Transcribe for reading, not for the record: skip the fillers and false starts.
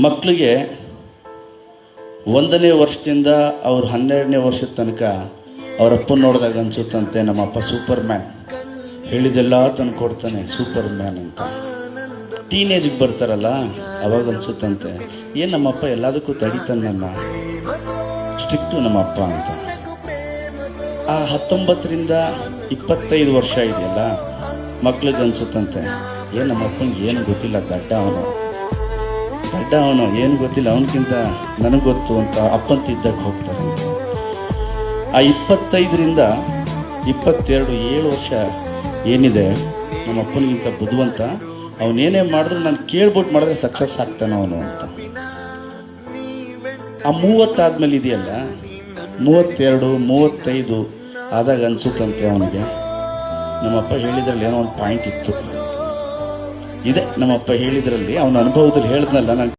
ಮಕ್ಕಳಿಗೆ 1ನೇ ವರ್ಷದಿಂದ ಅವ್ರು 12ನೇ ವರ್ಷದ ತನಕ ಅವ್ರ ಅಪ್ಪನ ನೋಡಿದಾಗ ಅನ್ಸುತ್ತಂತೆ ನಮ್ಮಪ್ಪ ಸೂಪರ್ ಮ್ಯಾನ್, ಹೇಳಿದೆಲ್ಲ ತಂದು ಕೊಡ್ತಾನೆ ಸೂಪರ್ ಮ್ಯಾನ್ ಅಂತ. ಟೀನೇಜ್ಗೆ ಬರ್ತಾರಲ್ಲ ಅವಾಗ ಅನ್ಸುತ್ತಂತೆ ಏನು ನಮ್ಮಪ್ಪ ಎಲ್ಲದಕ್ಕೂ ತಡಿತಾನಲ್ಲ, ಸ್ಟ್ರಿಕ್ಟು ನಮ್ಮಪ್ಪ ಅಂತ. ಆ 19ರಿಂದ 25 ವರ್ಷ ಇದೆಯಲ್ಲ ಮಕ್ಳಿಗೆ ಅನ್ಸುತ್ತಂತೆ ಏನು ನಮ್ಮಪ್ಪನಿಗೆ ಏನು ಗೊತ್ತಿಲ್ಲ, ದಡ್ಡ ಅವನು ಏನು ಗೊತ್ತಿಲ್ಲ, ಅವನಕ್ಕಿಂತ ನನಗೆ ಗೊತ್ತು ಅಂತ ಅಪ್ಪಂತಿದ್ದಕ್ಕೆ ಹೋಗ್ತಾರೆ. ಆ 25ರಿಂದ 22 7 ವರ್ಷ ಏನಿದೆ ನಮ್ಮ ಅಪ್ಪನಿಗಿಂತ ಬುದ್ಧಿವಂತ, ಅವನೇನೇ ಮಾಡಿದ್ರು ನಾನು ಕೇಳ್ಬಿಟ್ಟು ಮಾಡಿದ್ರೆ ಸಕ್ಸಸ್ ಆಗ್ತಾನೆ ಅವನು ಅಂತ. ಆ 30 ಆದ್ಮೇಲೆ ಇದೆಯಲ್ಲ 32 35 ಆದಾಗ ಅನ್ಸುತ್ತಂತೆ ಅವನಿಗೆ ನಮ್ಮಪ್ಪ ಹೇಳಿದ್ರಲ್ಲಿ ಏನೋ ಒಂದು ಪಾಯಿಂಟ್ ಇತ್ತು. ಇದೆ ನಮ್ಮಪ್ಪ ಹೇಳಿದ್ರಲ್ಲಿ ಅವನ ಅನುಭವದಲ್ಲಿ ಹೇಳಿದ್ನಲ್ಲ ನಾನು